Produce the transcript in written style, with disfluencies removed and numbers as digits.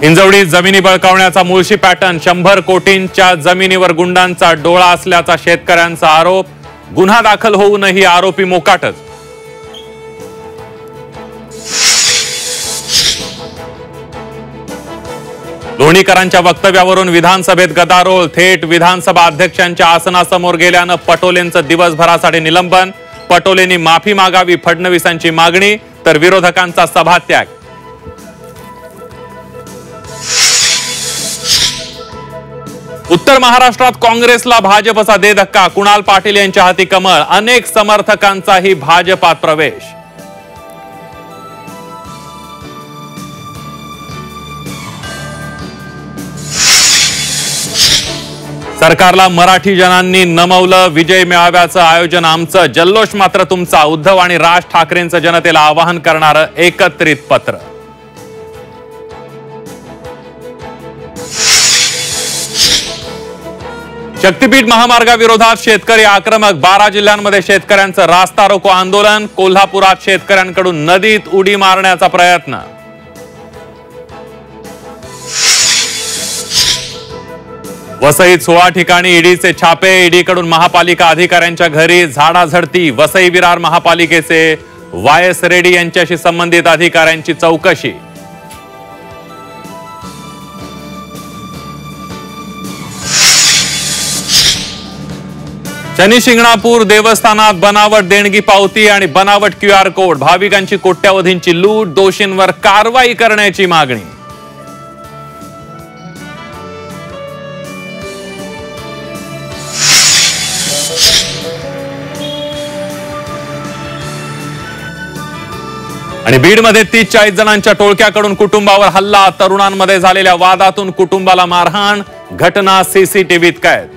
हिंजवडीत जमिनी बळकावण्याचा मुळशी पॅटर्न, 100 कोटींच्या जमिनीवर गुंडांचा डोळा असल्याचा शेतकऱ्यांचा आरोप. गुन्हा दाखल होऊनही आरोपी मोकाटच. लोणीकरांच्या वक्तव्यावरून विधानसभेत गदारोळ. थेट विधानसभा अध्यक्षांच्या आसनासमोर गेल्यानं पटोलेंचं दिवसभरासाठी निलंबन. पटोलेंनी माफी मागावी, फडणवीसांची मागणी, तर विरोधकांचा सभात्याग. उत्तर महाराष्ट्रात काँग्रेसला भाजपचा दे धक्का. कुणाल पाटील यांच्या हाती कमळ. अनेक समर्थकांचाही भाजपात प्रवेश. सरकारला मराठी जनांनी नमवलं. विजय मेळाव्याचं आयोजन आमचं, जल्लोष मात्र तुमचा. उद्धव आणि राज ठाकरेंचं जनतेला आवाहन करणारं एकत्रित पत्र. शक्तीपीठ महामार्गाविरोधात शेतकरी आक्रमक. 12 जिल्ह्यांमध्ये शेतकऱ्यांचं रास्ता रोको आंदोलन. कोल्हापुरात शेतकऱ्यांकडून नदीत उडी मारण्याचा प्रयत्न. वसईत 16 ठिकाणी ईडीचे छापे. ईडीकडून महापालिका अधिकाऱ्यांच्या घरी झाडाझडती. वसई विरार महापालिकेचे वायस रेड्डी यांच्याशी संबंधित अधिकाऱ्यांची चौकशी. शनी शिंगणापूर देवस्थानात बनावट देणगी पावती आणि बनावट QR कोड. भाविकांची कोट्यावधींची लूट. दोषींवर कारवाई करण्याची मागणी. आणि बीडमध्ये 30-40 जणांच्या टोळक्याकडून कुटुंबावर हल्ला. तरुणांमध्ये झालेल्या वादातून कुटुंबाला मारहाण. घटना CCTVत कैद.